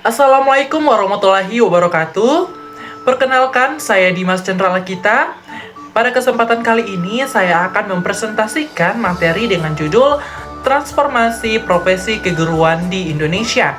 Assalamualaikum warahmatullahi wabarakatuh. Perkenalkan, saya Dimas Cendra Lekita. Pada kesempatan kali ini, saya akan mempresentasikan materi dengan judul Transformasi Profesi Keguruan di Indonesia.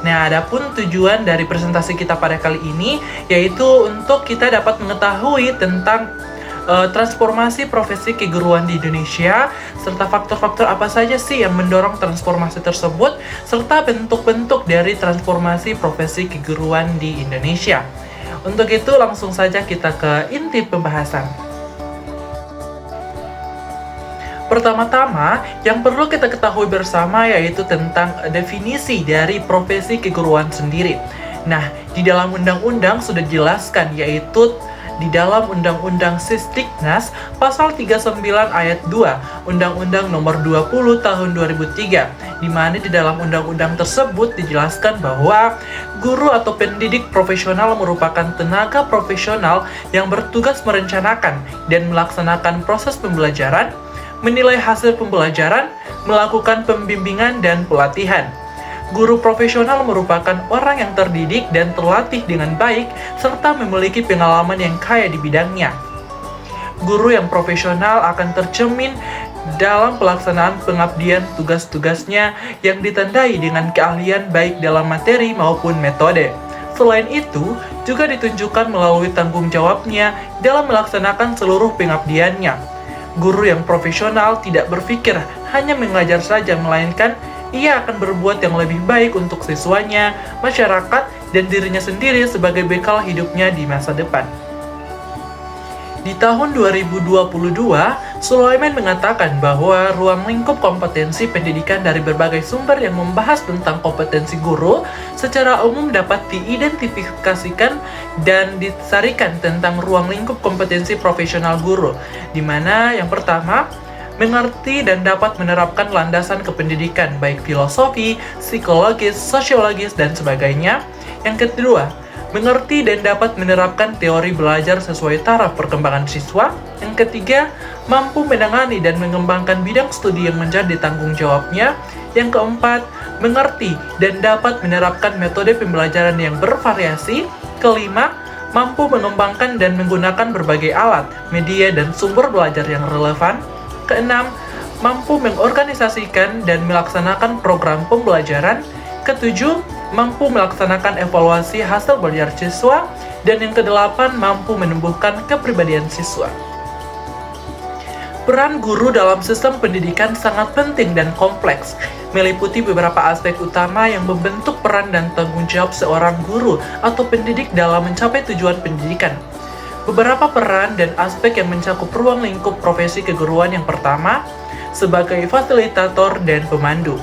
Nah, adapun tujuan dari presentasi kita pada kali ini, yaitu untuk kita dapat mengetahui tentang transformasi profesi keguruan di Indonesia, serta faktor-faktor apa saja sih yang mendorong transformasi tersebut, serta bentuk-bentuk dari transformasi profesi keguruan di Indonesia. Untuk itu, langsung saja kita ke inti pembahasan. Pertama-tama, yang perlu kita ketahui bersama yaitu tentang definisi dari profesi keguruan sendiri. Nah, di dalam undang-undang sudah dijelaskan, yaitu di dalam Undang-Undang Sisdiknas pasal 39 ayat 2 Undang-Undang Nomor 20 Tahun 2003, di mana di dalam undang-undang tersebut dijelaskan bahwa guru atau pendidik profesional merupakan tenaga profesional yang bertugas merencanakan dan melaksanakan proses pembelajaran, menilai hasil pembelajaran, melakukan pembimbingan dan pelatihan. Guru profesional merupakan orang yang terdidik dan terlatih dengan baik, serta memiliki pengalaman yang kaya di bidangnya. Guru yang profesional akan tercermin dalam pelaksanaan pengabdian tugas-tugasnya yang ditandai dengan keahlian baik dalam materi maupun metode. Selain itu, juga ditunjukkan melalui tanggung jawabnya dalam melaksanakan seluruh pengabdiannya. Guru yang profesional tidak berpikir hanya mengajar saja, melainkan ia akan berbuat yang lebih baik untuk siswanya, masyarakat, dan dirinya sendiri sebagai bekal hidupnya di masa depan. Di tahun 2022, Sulaiman mengatakan bahwa ruang lingkup kompetensi pendidikan dari berbagai sumber yang membahas tentang kompetensi guru secara umum dapat diidentifikasikan dan disarikan tentang ruang lingkup kompetensi profesional guru, di mana yang pertama, mengerti dan dapat menerapkan landasan kependidikan baik filosofi, psikologis, sosiologis, dan sebagainya. Yang kedua, mengerti dan dapat menerapkan teori belajar sesuai taraf perkembangan siswa. Yang ketiga, mampu menangani dan mengembangkan bidang studi yang menjadi tanggung jawabnya. Yang keempat, mengerti dan dapat menerapkan metode pembelajaran yang bervariasi. Kelima, mampu mengembangkan dan menggunakan berbagai alat, media, dan sumber belajar yang relevan. Keenam, mampu mengorganisasikan dan melaksanakan program pembelajaran. Ketujuh, mampu melaksanakan evaluasi hasil belajar siswa. Dan yang kedelapan, mampu menumbuhkan kepribadian siswa. Peran guru dalam sistem pendidikan sangat penting dan kompleks, meliputi beberapa aspek utama yang membentuk peran dan tanggung jawab seorang guru atau pendidik dalam mencapai tujuan pendidikan. Beberapa peran dan aspek yang mencakup ruang lingkup profesi keguruan. Yang pertama, sebagai fasilitator dan pemandu.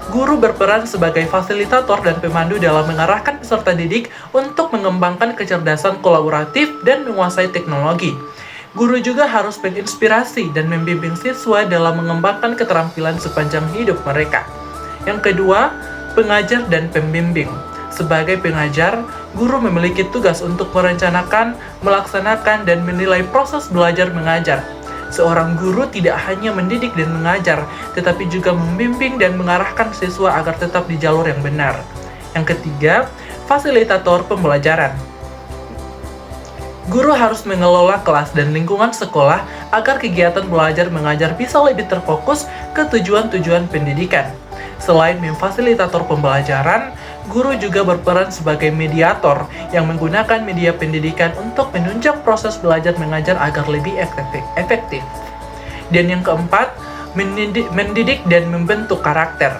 Guru berperan sebagai fasilitator dan pemandu dalam mengarahkan peserta didik untuk mengembangkan kecerdasan kolaboratif dan menguasai teknologi. Guru juga harus menginspirasi dan membimbing siswa dalam mengembangkan keterampilan sepanjang hidup mereka. Yang kedua, pengajar dan pembimbing. Sebagai pengajar, guru memiliki tugas untuk merencanakan, melaksanakan, dan menilai proses belajar mengajar. Seorang guru tidak hanya mendidik dan mengajar, tetapi juga membimbing dan mengarahkan siswa agar tetap di jalur yang benar. Yang ketiga, fasilitator pembelajaran. Guru harus mengelola kelas dan lingkungan sekolah agar kegiatan belajar mengajar bisa lebih terfokus ke tujuan-tujuan pendidikan. Selain memfasilitator pembelajaran, guru juga berperan sebagai mediator yang menggunakan media pendidikan untuk menunjang proses belajar mengajar agar lebih efektif. Dan yang keempat, mendidik dan membentuk karakter.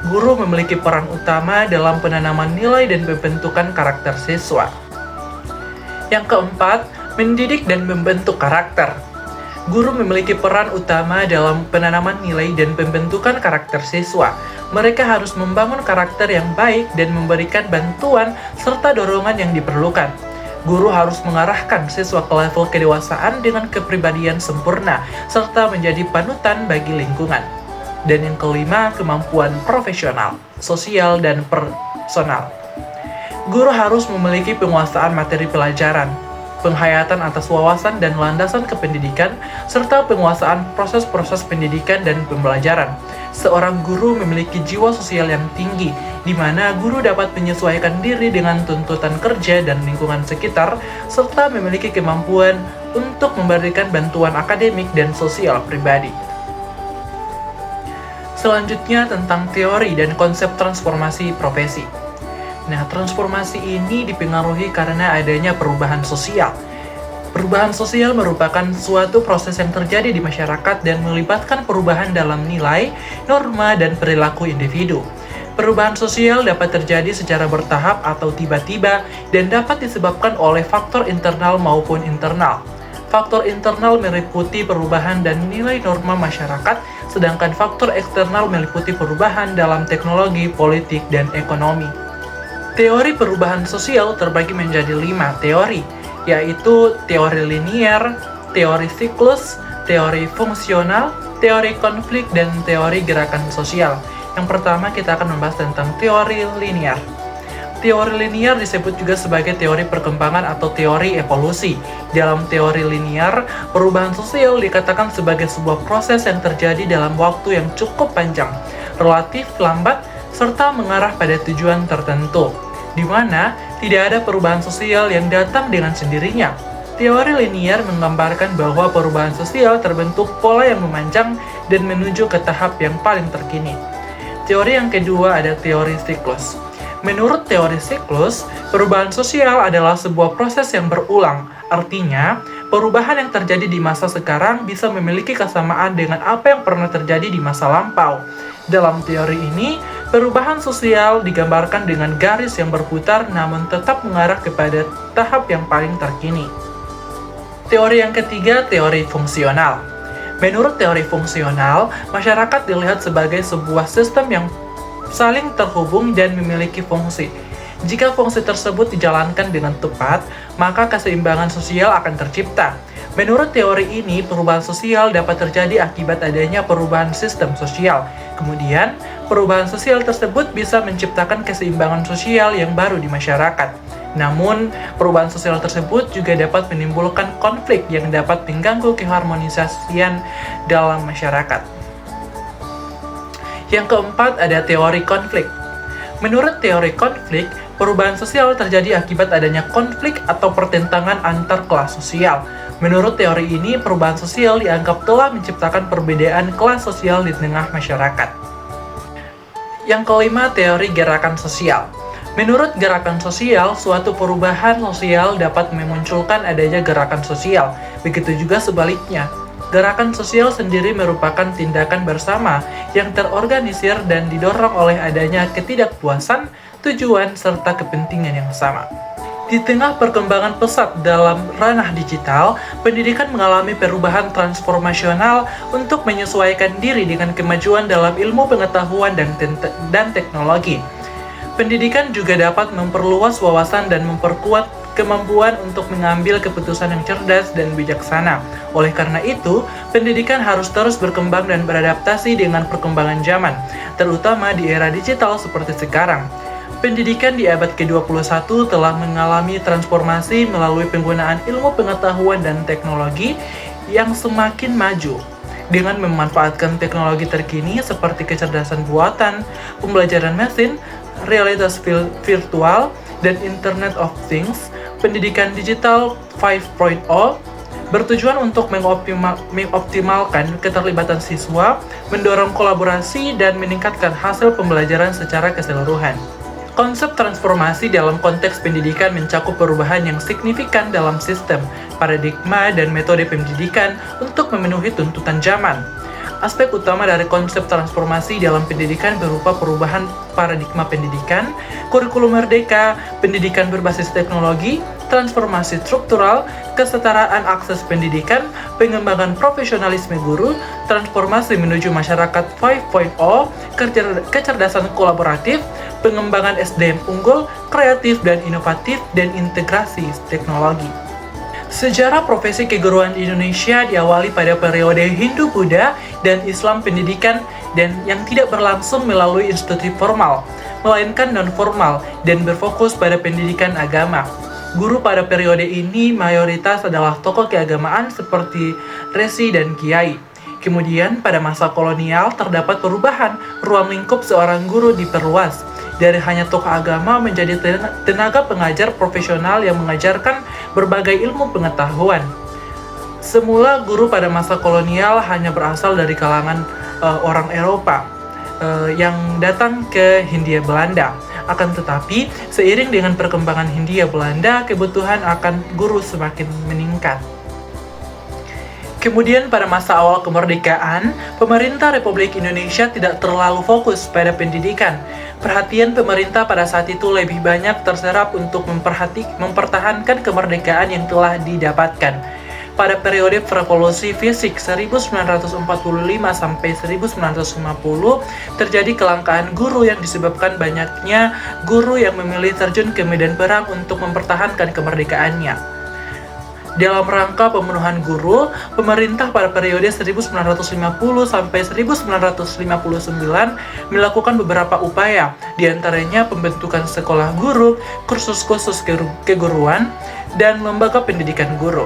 Guru memiliki peran utama dalam penanaman nilai dan pembentukan karakter siswa. Yang keempat, mendidik dan membentuk karakter. Guru memiliki peran utama dalam penanaman nilai dan pembentukan karakter siswa. Mereka harus membangun karakter yang baik dan memberikan bantuan serta dorongan yang diperlukan. Guru harus mengarahkan siswa ke level kedewasaan dengan kepribadian sempurna, serta menjadi panutan bagi lingkungan. Dan yang kelima, kemampuan profesional, sosial, dan personal. Guru harus memiliki penguasaan materi pelajaran, penghayatan atas wawasan dan landasan kependidikan, serta penguasaan proses-proses pendidikan dan pembelajaran. Seorang guru memiliki jiwa sosial yang tinggi, di mana guru dapat menyesuaikan diri dengan tuntutan kerja dan lingkungan sekitar, serta memiliki kemampuan untuk memberikan bantuan akademik dan sosial pribadi. Selanjutnya tentang teori dan konsep transformasi profesi. Nah, transformasi ini dipengaruhi karena adanya perubahan sosial. Perubahan sosial merupakan suatu proses yang terjadi di masyarakat dan melibatkan perubahan dalam nilai, norma, dan perilaku individu. Perubahan sosial dapat terjadi secara bertahap atau tiba-tiba dan dapat disebabkan oleh faktor internal maupun internal. Faktor internal meliputi perubahan dan nilai norma masyarakat, sedangkan faktor eksternal meliputi perubahan dalam teknologi, politik, dan ekonomi. Teori perubahan sosial terbagi menjadi 5 teori, yaitu teori linier, teori siklus, teori fungsional, teori konflik, dan teori gerakan sosial. Yang pertama kita akan membahas tentang teori linier. Teori linier disebut juga sebagai teori perkembangan atau teori evolusi. Dalam teori linier, perubahan sosial dikatakan sebagai sebuah proses yang terjadi dalam waktu yang cukup panjang, relatif lambat, serta mengarah pada tujuan tertentu, di mana tidak ada perubahan sosial yang datang dengan sendirinya. Teori linier menggambarkan bahwa perubahan sosial terbentuk pola yang memanjang dan menuju ke tahap yang paling terkini. Teori yang kedua ada teori siklus. Menurut teori siklus, perubahan sosial adalah sebuah proses yang berulang. Artinya, perubahan yang terjadi di masa sekarang bisa memiliki kesamaan dengan apa yang pernah terjadi di masa lampau. Dalam teori ini, perubahan sosial digambarkan dengan garis yang berputar namun tetap mengarah kepada tahap yang paling terkini. Teori yang ketiga, teori fungsional. Menurut teori fungsional, masyarakat dilihat sebagai sebuah sistem yang saling terhubung dan memiliki fungsi. Jika fungsi tersebut dijalankan dengan tepat, maka keseimbangan sosial akan tercipta. Menurut teori ini, perubahan sosial dapat terjadi akibat adanya perubahan sistem sosial. Kemudian, perubahan sosial tersebut bisa menciptakan keseimbangan sosial yang baru di masyarakat. Namun, perubahan sosial tersebut juga dapat menimbulkan konflik yang dapat mengganggu keharmonisasian dalam masyarakat. Yang keempat ada teori konflik. Menurut teori konflik, perubahan sosial terjadi akibat adanya konflik atau pertentangan antar kelas sosial. Menurut teori ini, perubahan sosial dianggap telah menciptakan perbedaan kelas sosial di tengah masyarakat. Yang kelima, teori gerakan sosial. Menurut gerakan sosial, suatu perubahan sosial dapat memunculkan adanya gerakan sosial. Begitu juga sebaliknya. Gerakan sosial sendiri merupakan tindakan bersama yang terorganisir dan didorong oleh adanya ketidakpuasan, tujuan, serta kepentingan yang sama. Di tengah perkembangan pesat dalam ranah digital, pendidikan mengalami perubahan transformasional untuk menyesuaikan diri dengan kemajuan dalam ilmu pengetahuan dan teknologi. Pendidikan juga dapat memperluas wawasan dan memperkuat kemampuan untuk mengambil keputusan yang cerdas dan bijaksana. Oleh karena itu, pendidikan harus terus berkembang dan beradaptasi dengan perkembangan zaman, terutama di era digital seperti sekarang. Pendidikan di abad ke-21 telah mengalami transformasi melalui penggunaan ilmu pengetahuan dan teknologi yang semakin maju. Dengan memanfaatkan teknologi terkini seperti kecerdasan buatan, pembelajaran mesin, realitas virtual, dan Internet of Things, pendidikan digital 5.0 bertujuan untuk mengoptimalkan keterlibatan siswa, mendorong kolaborasi, dan meningkatkan hasil pembelajaran secara keseluruhan. Konsep transformasi dalam konteks pendidikan mencakup perubahan yang signifikan dalam sistem, paradigma, dan metode pendidikan untuk memenuhi tuntutan zaman. Aspek utama dari konsep transformasi dalam pendidikan berupa perubahan paradigma pendidikan, kurikulum merdeka, pendidikan berbasis teknologi, transformasi struktural, kesetaraan akses pendidikan, pengembangan profesionalisme guru, transformasi menuju masyarakat 5.0, kecerdasan kolaboratif, pengembangan SDM unggul, kreatif dan inovatif, dan integrasi teknologi. Sejarah profesi keguruan di Indonesia diawali pada periode Hindu-Buddha dan Islam pendidikan dan yang tidak berlangsung melalui institusi formal, melainkan non-formal dan berfokus pada pendidikan agama. Guru pada periode ini mayoritas adalah tokoh keagamaan seperti resi dan kiai. Kemudian pada masa kolonial terdapat perubahan, ruang lingkup seorang guru diperluas. dari hanya tokoh agama menjadi tenaga pengajar profesional yang mengajarkan berbagai ilmu pengetahuan. Semula guru pada masa kolonial hanya berasal dari kalangan orang Eropa yang datang ke Hindia Belanda. Akan tetapi, seiring dengan perkembangan Hindia Belanda, kebutuhan akan guru semakin meningkat. Kemudian pada masa awal kemerdekaan, pemerintah Republik Indonesia tidak terlalu fokus pada pendidikan. Perhatian pemerintah pada saat itu lebih banyak terserap untuk mempertahankan kemerdekaan yang telah didapatkan. Pada periode Revolusi Fisik 1945 sampai 1950, terjadi kelangkaan guru yang disebabkan banyaknya guru yang memilih terjun ke medan perang untuk mempertahankan kemerdekaannya. Dalam rangka pemenuhan guru, pemerintah pada periode 1950 sampai 1959 melakukan beberapa upaya, diantaranya pembentukan sekolah guru, kursus khusus keguruan, dan lembaga pendidikan guru.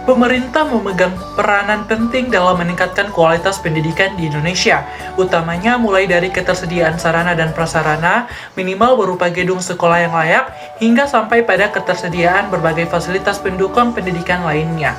Pemerintah memegang peranan penting dalam meningkatkan kualitas pendidikan di Indonesia, utamanya mulai dari ketersediaan sarana dan prasarana, minimal berupa gedung sekolah yang layak, hingga sampai pada ketersediaan berbagai fasilitas pendukung pendidikan lainnya.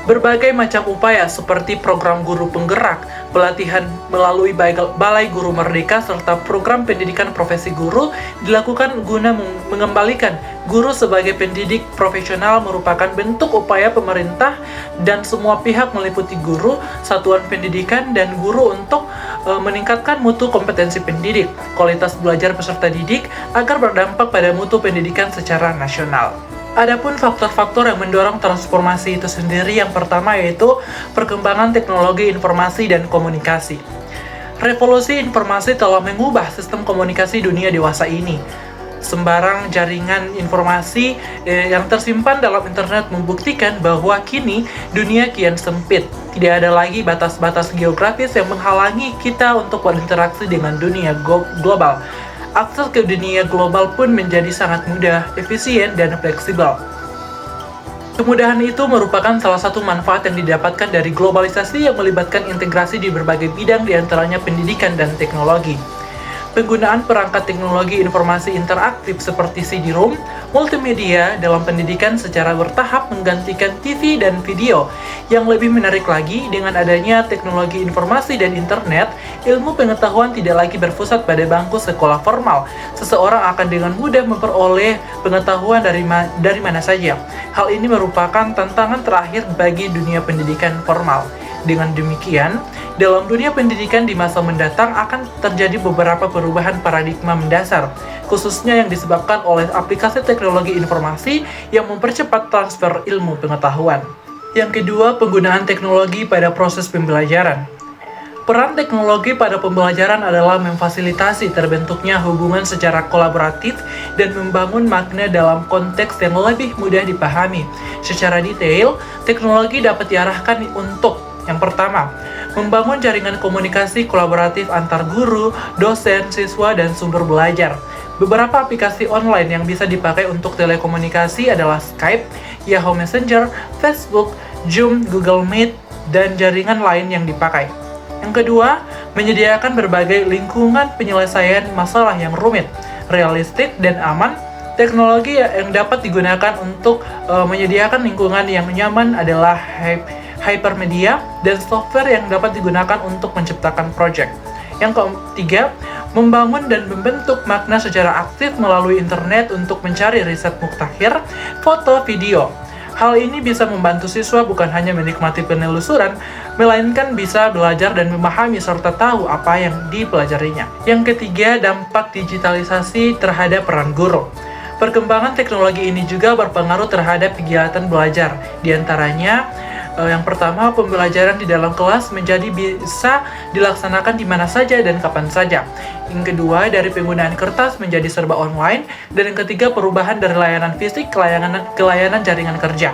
Berbagai macam upaya seperti program guru penggerak, pelatihan melalui Balai Guru Merdeka, serta program pendidikan profesi guru dilakukan guna mengembalikan guru sebagai pendidik profesional merupakan bentuk upaya pemerintah dan semua pihak meliputi guru, satuan pendidikan, dan guru untuk meningkatkan mutu kompetensi pendidik, kualitas belajar peserta didik agar berdampak pada mutu pendidikan secara nasional. Adapun faktor-faktor yang mendorong transformasi itu sendiri, yang pertama yaitu perkembangan teknologi informasi dan komunikasi. Revolusi informasi telah mengubah sistem komunikasi dunia dewasa ini. Sembarang jaringan informasi yang tersimpan dalam internet membuktikan bahwa kini dunia kian sempit. Tidak ada lagi batas-batas geografis yang menghalangi kita untuk berinteraksi dengan dunia global. Akses ke dunia global pun menjadi sangat mudah, efisien, dan fleksibel. Kemudahan itu merupakan salah satu manfaat yang didapatkan dari globalisasi yang melibatkan integrasi di berbagai bidang, diantaranya pendidikan dan teknologi. Penggunaan perangkat teknologi informasi interaktif seperti CD-ROM, multimedia dalam pendidikan secara bertahap menggantikan TV dan video. Yang lebih menarik lagi, dengan adanya teknologi informasi dan internet, ilmu pengetahuan tidak lagi berpusat pada bangku sekolah formal. Seseorang akan dengan mudah memperoleh pengetahuan dari mana saja. Hal ini merupakan tantangan terakhir bagi dunia pendidikan formal. Dengan demikian, dalam dunia pendidikan di masa mendatang akan terjadi beberapa perubahan paradigma mendasar, khususnya yang disebabkan oleh aplikasi teknologi informasi yang mempercepat transfer ilmu pengetahuan. Yang kedua, penggunaan teknologi pada proses pembelajaran. Peran teknologi pada pembelajaran adalah memfasilitasi terbentuknya hubungan secara kolaboratif dan membangun makna dalam konteks yang lebih mudah dipahami. Secara detail, teknologi dapat diarahkan untuk yang pertama, membangun jaringan komunikasi kolaboratif antar guru, dosen, siswa, dan sumber belajar. Beberapa aplikasi online yang bisa dipakai untuk telekomunikasi adalah Skype, Yahoo Messenger, Facebook, Zoom, Google Meet, dan jaringan lain yang dipakai. Yang kedua, menyediakan berbagai lingkungan penyelesaian masalah yang rumit, realistik, dan aman. Teknologi yang dapat digunakan untuk menyediakan lingkungan yang nyaman adalah hypermedia dan software yang dapat digunakan untuk menciptakan project. Yang ketiga, membangun dan membentuk makna secara aktif melalui internet untuk mencari riset muktakhir, foto, video. Hal ini bisa membantu siswa bukan hanya menikmati penelusuran, melainkan bisa belajar dan memahami serta tahu apa yang dipelajarinya. Yang ketiga, dampak digitalisasi terhadap peran guru. Perkembangan teknologi ini juga berpengaruh terhadap kegiatan belajar. Di antaranya, yang pertama, pembelajaran di dalam kelas menjadi bisa dilaksanakan di mana saja dan kapan saja. Yang kedua, dari penggunaan kertas menjadi serba online. Dan yang ketiga, perubahan dari layanan fisik ke layanan jaringan kerja.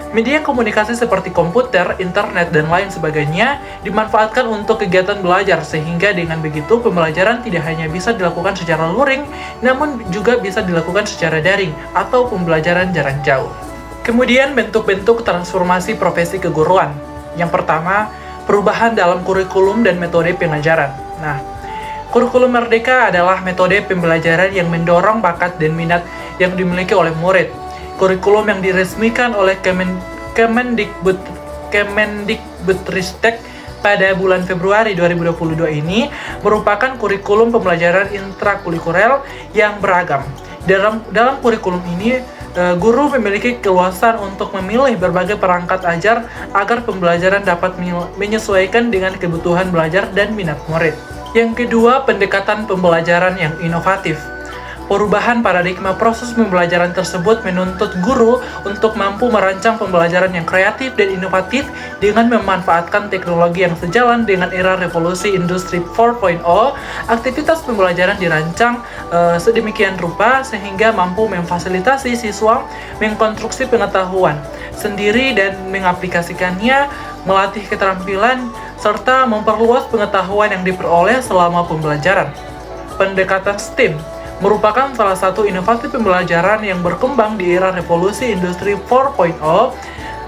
Media komunikasi seperti komputer, internet, dan lain sebagainya dimanfaatkan untuk kegiatan belajar, sehingga dengan begitu pembelajaran tidak hanya bisa dilakukan secara luring, namun juga bisa dilakukan secara daring atau pembelajaran jarak jauh. Kemudian bentuk-bentuk transformasi profesi keguruan. Yang pertama, perubahan dalam kurikulum dan metode pengajaran. Nah, Kurikulum Merdeka adalah metode pembelajaran yang mendorong bakat dan minat yang dimiliki oleh murid. Kurikulum yang diresmikan oleh Kemendikbudristek pada bulan Februari 2022 ini merupakan kurikulum pembelajaran intrakurikuler yang beragam. Dalam kurikulum ini, guru memiliki keluasan untuk memilih berbagai perangkat ajar agar pembelajaran dapat menyesuaikan dengan kebutuhan belajar dan minat murid. Yang kedua, pendekatan pembelajaran yang inovatif. Perubahan paradigma proses pembelajaran tersebut menuntut guru untuk mampu merancang pembelajaran yang kreatif dan inovatif dengan memanfaatkan teknologi yang sejalan dengan era revolusi industri 4.0. Aktivitas pembelajaran dirancang sedemikian rupa sehingga mampu memfasilitasi siswa mengkonstruksi pengetahuan sendiri dan mengaplikasikannya, melatih keterampilan, serta memperluas pengetahuan yang diperoleh selama pembelajaran. Pendekatan STEAM merupakan salah satu inovasi pembelajaran yang berkembang di era revolusi industri 4.0.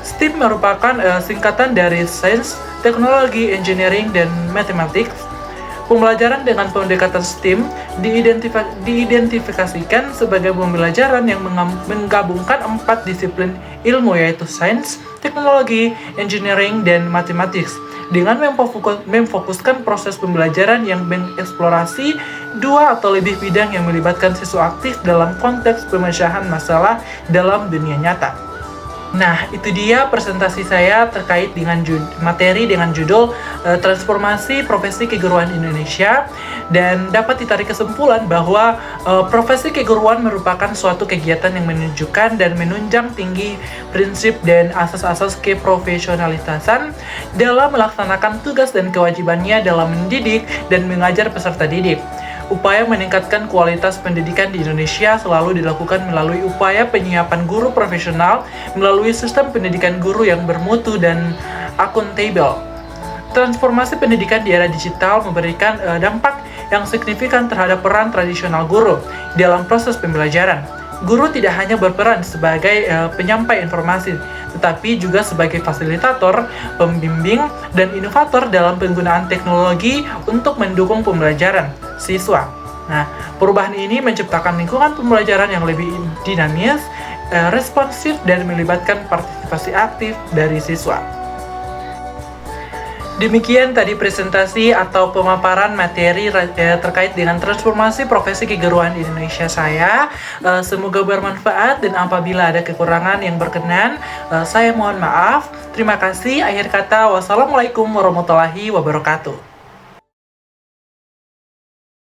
STEAM merupakan singkatan dari Sains, Teknologi, Engineering, dan Mathematics. Pembelajaran dengan pendekatan STEAM diidentifikasikan sebagai pembelajaran yang menggabungkan 4 disiplin ilmu, yaitu sains, teknologi, engineering, dan mathematics, dengan memfokuskan proses pembelajaran yang mengeksplorasi 2 atau lebih bidang yang melibatkan siswa aktif dalam konteks pemecahan masalah dalam dunia nyata. Nah, itu dia presentasi saya terkait dengan materi dengan judul Transformasi Profesi Keguruan Indonesia, dan dapat ditarik kesimpulan bahwa profesi keguruan merupakan suatu kegiatan yang menunjukkan dan menunjang tinggi prinsip dan asas-asas keprofesionalitasan dalam melaksanakan tugas dan kewajibannya dalam mendidik dan mengajar peserta didik. Upaya meningkatkan kualitas pendidikan di Indonesia selalu dilakukan melalui upaya penyiapan guru profesional melalui sistem pendidikan guru yang bermutu dan akuntabel. Transformasi pendidikan di era digital memberikan dampak yang signifikan terhadap peran tradisional guru dalam proses pembelajaran. Guru tidak hanya berperan sebagai penyampai informasi, tetapi juga sebagai fasilitator, pembimbing, dan inovator dalam penggunaan teknologi untuk mendukung pembelajaran siswa. Nah, perubahan ini menciptakan lingkungan pembelajaran yang lebih dinamis, responsif, dan melibatkan partisipasi aktif dari siswa. Demikian tadi presentasi atau pemaparan materi terkait dengan transformasi profesi keguruan di Indonesia saya. Semoga bermanfaat, dan apabila ada kekurangan yang berkenan, saya mohon maaf. Terima kasih. Akhir kata, wassalamualaikum warahmatullahi wabarakatuh.